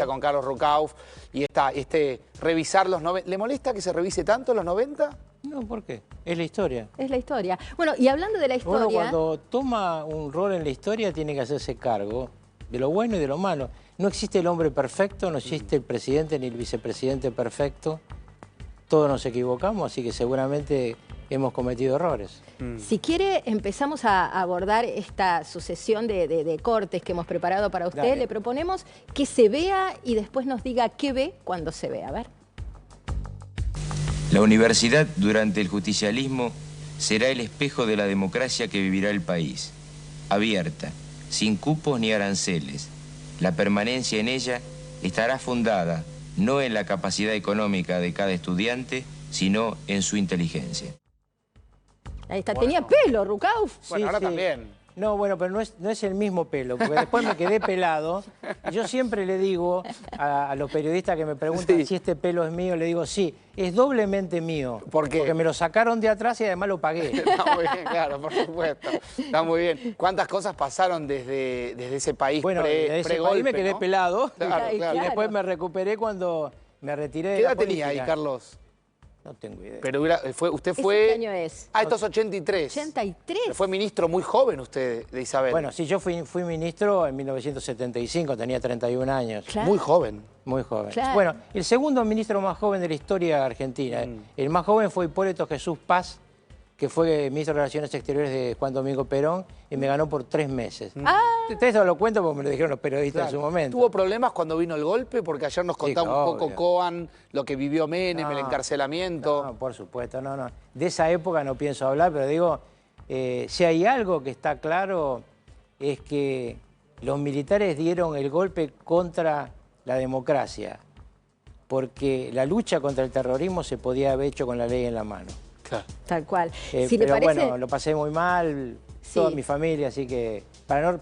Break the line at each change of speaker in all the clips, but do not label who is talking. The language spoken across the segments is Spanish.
con Carlos Rucauf y revisar los 90. ¿Le molesta que se revise tanto los 90?
No, ¿por qué? Es la historia.
Es la historia. Bueno, y hablando de la historia...
Uno cuando toma un rol en la historia tiene que hacerse cargo de lo bueno y de lo malo. No existe el hombre perfecto, no existe el presidente ni el vicepresidente perfecto. Todos nos equivocamos, así que seguramente hemos cometido errores.
Si quiere, empezamos a abordar esta sucesión de cortes que hemos preparado para usted.
Dale.
Le proponemos que se vea y después nos diga qué ve cuando se ve. A ver.
La universidad durante el justicialismo será el espejo de la democracia que vivirá el país. Abierta, sin cupos ni aranceles. La permanencia en ella estará fundada no en la capacidad económica de cada estudiante, sino en su inteligencia.
Ahí está.
Bueno.
Tenía pelo, Rucauf.
Bueno, ahora también.
No, bueno, pero no es el mismo pelo, porque después me quedé pelado. Yo siempre le digo a los periodistas que me preguntan si este pelo es mío, le digo sí, es doblemente mío.
¿Por qué?
Porque me lo sacaron de atrás y además lo pagué.
Está muy bien, claro, por supuesto. Está muy bien. ¿Cuántas cosas pasaron desde ese país
Bueno, de ese país me quedé
¿no?
pelado.
Claro,
Y
claro.
después me recuperé cuando me retiré de
¿Qué
la
edad tenía ahí,
política.
Carlos?
No tengo idea.
Pero usted
¿Ese
fue...
qué año es?
Ah, esto es 83.
83.
Pero fue ministro muy joven usted de Isabel.
Bueno, sí, yo fui ministro en 1975, tenía 31 años.
Claro.
Muy joven.
Muy joven.
Claro.
Bueno, el segundo ministro más joven de la historia argentina. El más joven fue Hipólito Jesús Paz, que fue ministro de Relaciones Exteriores de Juan Domingo Perón, y me ganó por 3 meses. Esto lo cuento porque me lo dijeron los periodistas en su momento.
¿Tuvo problemas cuando vino el golpe? Porque ayer nos contaba un poco
obvio.
Coan, lo que vivió Menem, el encarcelamiento.
No, por supuesto, no. De esa época no pienso hablar, pero digo, si hay algo que está claro es que los militares dieron el golpe contra la democracia, porque la lucha contra el terrorismo se podía haber hecho con la ley en la mano.
Claro.
Tal cual. Si le
pero
parece...
bueno, lo pasé muy mal,
Sí.
toda mi familia, así que...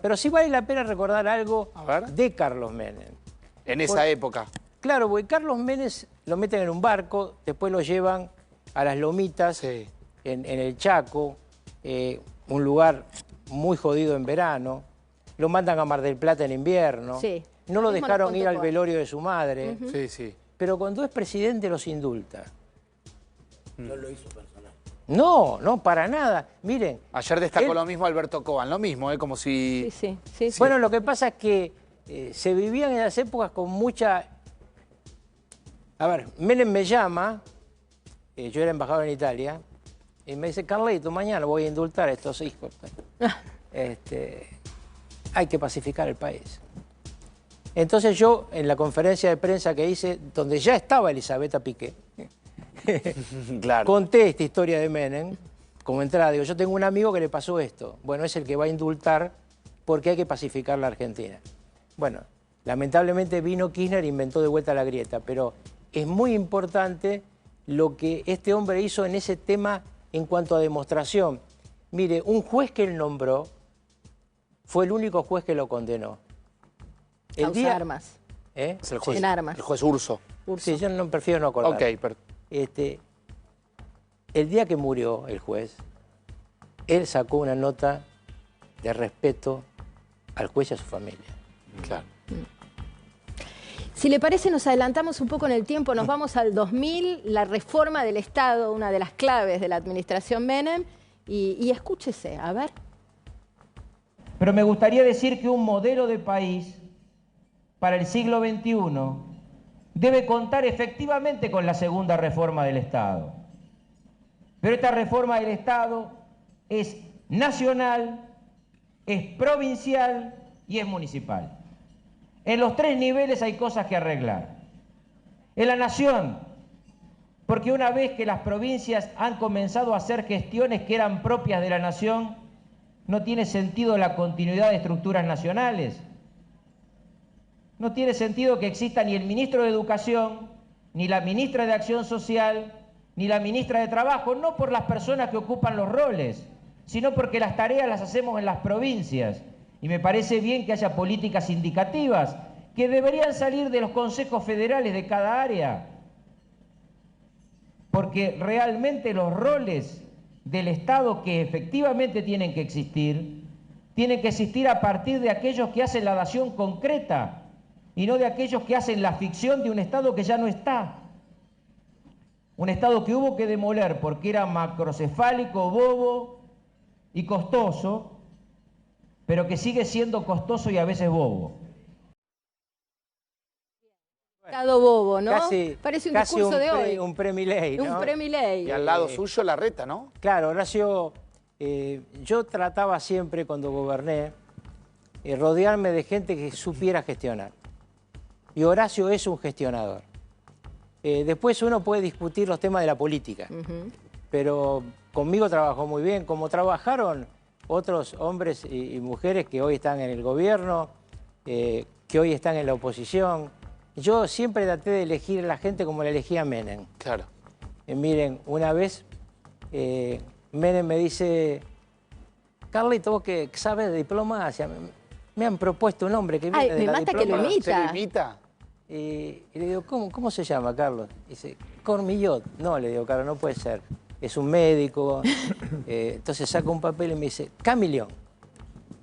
Pero sí vale la pena recordar algo
A ver.
de Carlos Menem.
En esa época.
Claro, porque Carlos Menem lo meten en un barco, después lo llevan a las Lomitas,
Sí.
en el Chaco, un lugar muy jodido en verano. Lo mandan a Mar del Plata en invierno.
Sí.
No lo
Mismo
dejaron
nos
ir al
contó.
velorio de su madre.
Sí, sí.
Pero cuando es presidente los indulta. No lo hizo personal. No, para nada. Miren.
Ayer destacó
él-
lo mismo Alberto Coan, lo mismo, como si...
Sí.
Bueno, lo que pasa es que se vivían en las épocas con mucha... A ver, Menem me llama, yo era embajador en Italia, y me dice, Carlito, mañana voy a indultar a estos hijos. Hay que pacificar el país. Entonces yo, en la conferencia de prensa que hice, donde ya estaba Elisabetta Piqué,
Claro.
conté esta historia de Menem, como entrada, digo, yo tengo un amigo que le pasó esto. Bueno, es el que va a indultar porque hay que pacificar la Argentina. Bueno, lamentablemente vino Kirchner e inventó de vuelta la grieta, pero es muy importante lo que este hombre hizo en ese tema en cuanto a demostración. Mire, un juez que él nombró fue el único juez que lo condenó.
Causa armas.
¿Eh?
Es el juez,
En armas.
el juez Urso.
Sí, yo no, prefiero no acordar.
Ok, pero...
El día que murió el juez, él sacó una nota de respeto al juez y a su familia.
Claro.
Si le parece, nos adelantamos un poco en el tiempo, nos vamos al 2000, la reforma del Estado, una de las claves de la administración Menem, y escúchese, a ver.
Pero me gustaría decir que un modelo de país para el siglo XXI debe contar efectivamente con la segunda reforma del Estado. Pero esta reforma del Estado es nacional, es provincial y es municipal. En los 3 niveles hay cosas que arreglar. En la nación, porque una vez que las provincias han comenzado a hacer gestiones que eran propias de la nación, no tiene sentido la continuidad de estructuras nacionales. No tiene sentido que exista ni el ministro de Educación, ni la ministra de Acción Social, ni la ministra de Trabajo, no por las personas que ocupan los roles, sino porque las tareas las hacemos en las provincias. Y me parece bien que haya políticas indicativas que deberían salir de los consejos federales de cada área, porque realmente los roles del Estado que efectivamente tienen que existir a partir de aquellos que hacen la dación concreta y no de aquellos que hacen la ficción de un Estado que ya no está. Un Estado que hubo que demoler porque era macrocefálico, bobo y costoso, pero que sigue siendo costoso y a veces bobo.
Estado bobo, ¿no?
Casi,
parece un
casi
discurso de hoy.
Un premiley, ¿no?
Un premiley.
Y al lado suyo Larreta, ¿no?
Claro, Horacio, yo trataba siempre cuando goberné rodearme de gente que supiera gestionar. Y Horacio es un gestionador. Después uno puede discutir los temas de la política, pero conmigo trabajó muy bien, como trabajaron otros hombres y mujeres que hoy están en el gobierno, que hoy están en la oposición. Yo siempre traté de elegir a la gente como la elegía Menem.
Claro.
Miren, una vez Menem me dice, Carlito, vos que sabes de diplomacia, me han propuesto un hombre que viene de
me
la
mata que lo
diplomacia.
imita.
¿Se lo imita?
Y le digo, ¿cómo se llama, Carlos? Dice, Cormillot. No, le digo, Carlos, no puede ser. Es un médico. Entonces saca un papel y me dice, Camilión.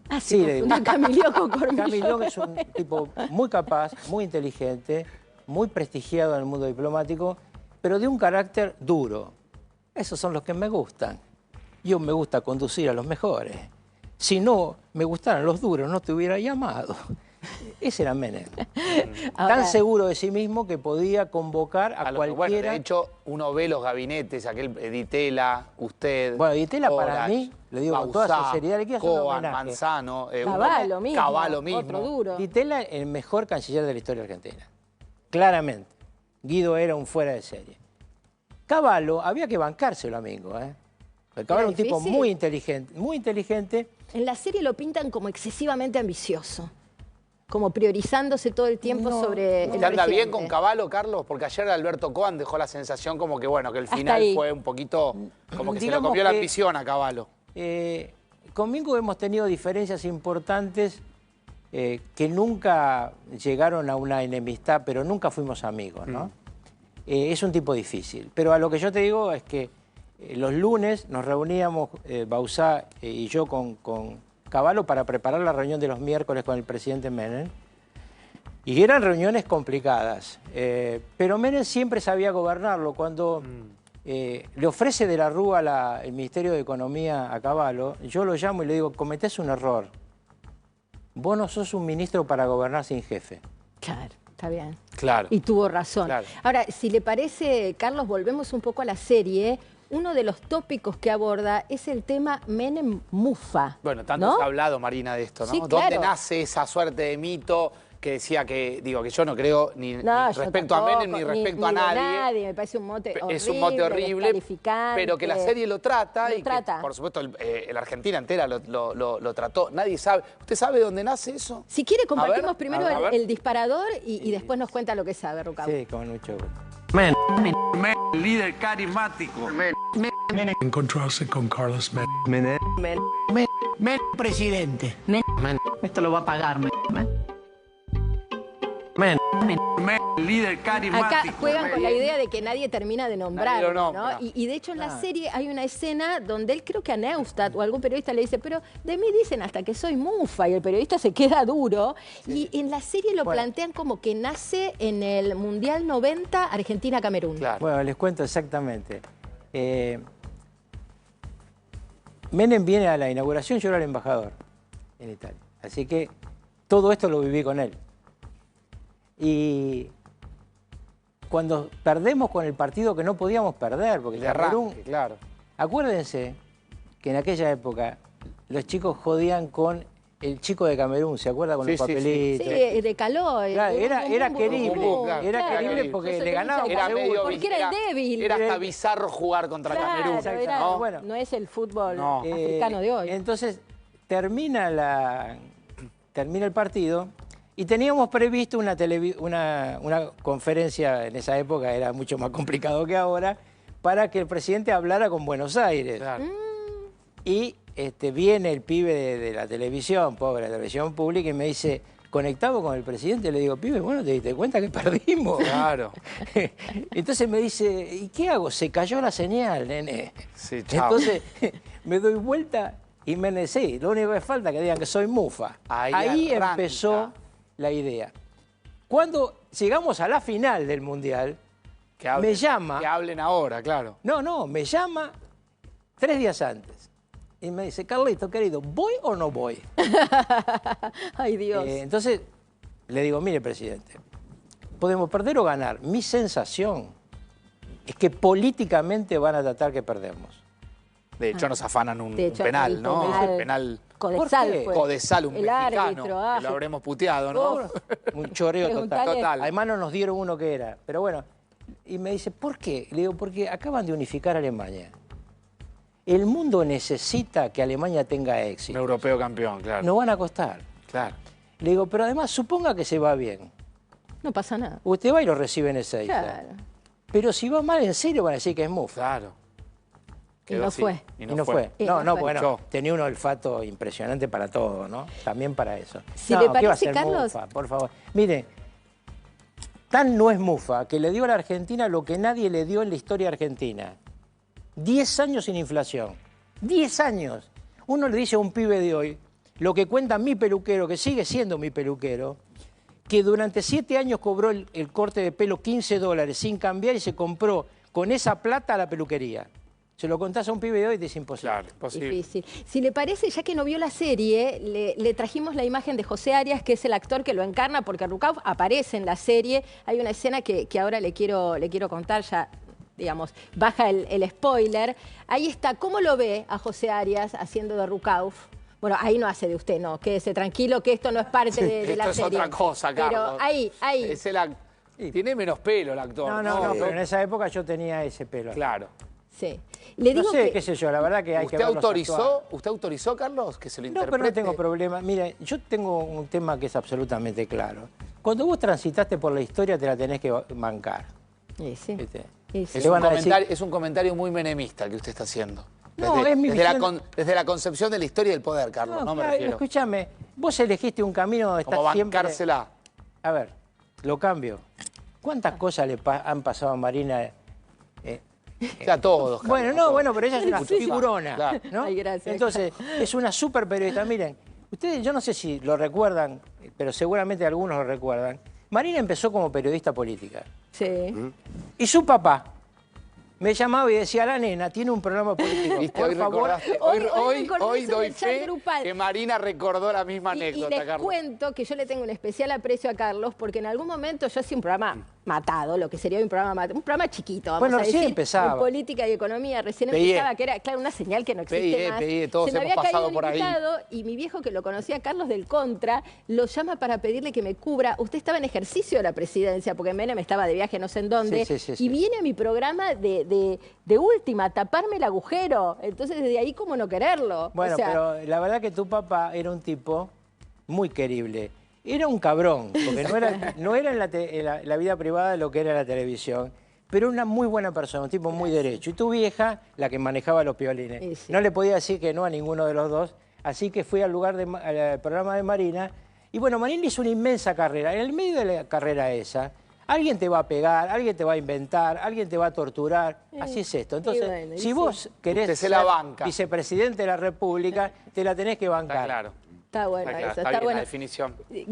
Ah,
Sí, le digo.
Camilión con Cormillot.
Camilión es un tipo muy capaz, muy inteligente, muy prestigiado en el mundo diplomático, pero de un carácter duro. Esos son los que me gustan. Yo me gusta conducir a los mejores. Si no me gustaran los duros, no te hubiera llamado. Ese era Menem.
Ahora,
Tan seguro de sí mismo que podía convocar a
Bueno,
cualquiera.
de hecho, uno ve los gabinetes, aquel Ditela, usted.
Bueno, Ditela para
Orach,
mí, le digo con toda
Bauzá,
sinceridad, le quiero hacer un
Coan,
homenaje.
Manzano,
Cavallo mismo.
Cavallo mismo.
Otro duro.
Ditela, el mejor canciller de la historia argentina. Claramente. Guido era un fuera de serie. Cavallo, había que bancárselo, amigo. Porque Cavallo es un tipo
difícil.
muy inteligente, muy inteligente.
En la serie lo pintan como excesivamente ambicioso. Como priorizándose todo el tiempo sobre el
¿Te anda bien
presidente.
con Cavallo, Carlos? Porque ayer Alberto Coan dejó la sensación como que, bueno, que el
Hasta
final
ahí.
fue un poquito, como que se lo
Digamos
comió la
que-
ambición a Cavallo.
Conmigo hemos tenido diferencias importantes que nunca llegaron a una enemistad, pero nunca fuimos amigos, ¿no? Es un tipo difícil. Pero a lo que yo te digo es que los lunes nos reuníamos, Bauzá y yo con Cavallo para preparar la reunión de los miércoles con el presidente Menem. Y eran reuniones complicadas. Pero Menem siempre sabía gobernarlo. Cuando le ofrece de la Rúa el Ministerio de Economía a Cavallo, yo lo llamo y le digo, cometés un error. Vos no sos un ministro para gobernar sin jefe.
Claro, está bien.
Claro.
Y tuvo razón.
Claro.
Ahora, si le parece, Carlos, volvemos un poco a la serie. Uno de los tópicos que aborda es el tema Menem-Mufa.
Bueno, tanto
¿no?
se ha hablado, Marina, de esto, ¿no?
Sí,
¿Dónde
claro.
nace esa suerte de mito que decía que, digo, que yo no creo ni
No, yo
respecto a
tampoco,
Menem ni respecto a
de
nadie?
Me parece un mote horrible,
Es un mote horrible,
descalificante.
pero que la serie lo trata
Lo
y
trata.
que, por supuesto, la Argentina entera lo trató. Nadie sabe. ¿Usted sabe dónde nace eso?
Si quiere,
A
compartimos
ver,
primero
a ver.
el disparador y después nos cuenta lo que sabe, Rucabo.
Sí, con mucho gusto.
Líder carismático.
Encontrarse con Carlos Menem.
Presidente.
Esto lo va a pagar.
Líder
Acá
carismático.
juegan con la idea de que nadie termina de nombrarlo,
Nadie lo nombra.
¿no? Y de hecho en la serie hay una escena donde él, creo que a Neustadt o algún periodista le dice, pero de mí dicen hasta que soy mufa, y el periodista se queda duro. Y en la serie lo plantean como que nace en el Mundial 90 Argentina-Camerún.
Claro.
Bueno, les cuento exactamente. Menem viene a la inauguración, yo era el embajador en Italia. Así que todo esto lo viví con él. Y cuando perdemos con el partido que no podíamos perder, porque
De
Camerún,
arranque, claro.
acuérdense que en aquella época los chicos jodían con el chico de Camerún, ¿se acuerda? Con
Sí,
los
sí, sí.
papelitos.
Sí, de calor.
Claro, era querible,
claro,
era
claro.
querible porque
Entonces,
le ganaban
era
por
medio-
seguro.
porque era el débil.
Era hasta bizarro jugar contra Camerún.
Claro, era-
¿no?
Bueno.
no es el fútbol
No.
africano de hoy.
Entonces, termina el partido y teníamos previsto una conferencia, en esa época era mucho más complicado que ahora, para que el presidente hablara con Buenos Aires.
Claro.
Y viene el pibe de la televisión, pobre, la televisión pública, y me dice, conectado con el presidente, le digo, pibe, bueno, ¿te diste cuenta que perdimos?
Claro.
Entonces me dice, ¿y qué hago? Se cayó la señal, nene.
Sí, chao.
Entonces me doy vuelta y me decí, lo único que falta es que digan que soy mufa.
Ahí
Ahí
arranca.
empezó la idea. Cuando llegamos a la final del Mundial,
Que hablen,
me llama...
Que hablen ahora, claro.
No, me llama 3 días antes. Y me dice, Carlito, querido, ¿voy o no voy?
Ay, Dios.
Entonces, le digo, mire, presidente, podemos perder o ganar. Mi sensación es que políticamente van a tratar que perdemos.
De hecho, nos afanan un
De hecho,
penal,
el
¿no?
penal.
El penal
Codesal
¿Por qué?
fue.
Codesal, un
El
mexicano,
árbitro,
que lo habremos puteado, ¿no?
Un choreo
Preguntale.
total. Además no nos dieron uno que era. Pero bueno, y me dice, ¿por qué? Le digo, porque acaban de unificar a Alemania. El mundo necesita que Alemania tenga
Un
éxito.
europeo campeón, claro.
No van a costar.
Claro.
Le digo, pero además suponga que se va bien.
No pasa nada.
Usted va y lo recibe en Ezeiza.
Claro.
Pero si va mal, en serio van a decir que es mufa.
Claro.
Y
Quedó
no
así.
fue.
Y no fue.
Y
No,
no
no,
fue.
bueno, tenía un olfato impresionante para todo, ¿no? También para eso.
Si
No,
le
¿qué va a
parece,
ser
Carlos?
mufa? Por favor. Mire, tan no es mufa que le dio a la Argentina lo que nadie le dio en la historia argentina. 10 años sin inflación. 10 años. Uno le dice a un pibe de hoy, lo que cuenta mi peluquero, que sigue siendo mi peluquero, que durante 7 años cobró el corte de pelo $15 sin cambiar y se compró con esa plata la peluquería. Se lo contás a un pibe de hoy y te es imposible.
Claro, imposible.
Difícil. Si le parece, ya que no vio la serie, le trajimos la imagen de José Arias, que es el actor que lo encarna, porque Rukauf aparece en la serie. Hay una escena que ahora le quiero contar, ya, digamos, baja el spoiler. Ahí está, ¿cómo lo ve a José Arias haciendo de Rukauf? Bueno, ahí no hace de usted, no, quédese tranquilo, que esto no es parte de la
Esto es
serie.
otra cosa, Carlos.
Pero ahí.
Es tiene menos pelo el actor.
No, pero en esa época yo tenía ese pelo.
Claro.
Sí. Le digo
No sé,
que...
qué sé yo, la verdad que hay que
¿Usted
verlos actuar.
autorizó, Carlos, que se lo
No,
interprete?
pero no tengo problema. Mire, yo tengo un tema que es absolutamente claro. Cuando vos transitaste por la historia te la tenés que bancar.
Sí, sí.
¿Viste?
Sí, sí.
Es
Te
un,
van a decir-
comentario, es un comentario muy menemista el que usted está haciendo.
No, es mi
desde la concepción de la historia del poder, Carlos, no me
claro,
refiero.
escúchame, vos elegiste un camino donde
Como
estás siempre...
bancársela.
A ver, lo cambio. ¿Cuántas cosas le han pasado a Marina?
O sea, todos, Carlos,
Bueno, no,
todos.
bueno, pero ella es una figurona,
Claro.
¿no?
Ay, gracias.
Entonces, es una súper periodista. Miren, ustedes, yo no sé si lo recuerdan, pero seguramente algunos lo recuerdan. Marina empezó como periodista política.
Sí.
Y su papá me llamaba y decía, la nena tiene un programa político.
¿Viste?
Por
Hoy
favor,
recordaste,
Hoy recordé
hoy
eso
doy
del chat
fe
grupal.
que Marina recordó la misma
Y
anécdota,
les
Carlos.
cuento que yo le tengo un especial aprecio a Carlos porque en algún momento yo hacía un programa matado, lo que sería un programa chiquito, vamos
Bueno,
a decir,
recién empezaba.
de política y economía, recién
PIE.
empezaba, que era, claro, una señal que no existe más.
PIE, todos
Se me
hemos
había
pasado
caído
por
el
ahí.
invitado y mi viejo, que lo conocía, Carlos del Contra, lo llama para pedirle que me cubra. Usted estaba en ejercicio de la presidencia, porque Menem estaba de viaje no sé en dónde,
Sí.
y viene a mi programa de última, a taparme el agujero. Entonces, desde ahí, ¿cómo no quererlo?
Bueno,
O sea,
pero la verdad que tu papá era un tipo muy querible. Era un cabrón, porque no era en la vida privada lo que era la televisión, pero una muy buena persona, un tipo muy derecho. Y tu vieja, la que manejaba los piolines.
Sí, sí.
No le podía decir que no a ninguno de los dos, así que fui al al programa de Marina. Y bueno, Marina hizo una inmensa carrera. En el medio de la carrera esa, alguien te va a pegar, alguien te va a inventar, alguien te va a torturar. Así es esto. Entonces,
bueno, y
si
sí.
vos querés
Usted se la
ser
banca.
vicepresidente de la República, te la tenés que bancar.
está bueno
Está claro,
eso,
está
está
bien
bueno.
la definición.
Gracias.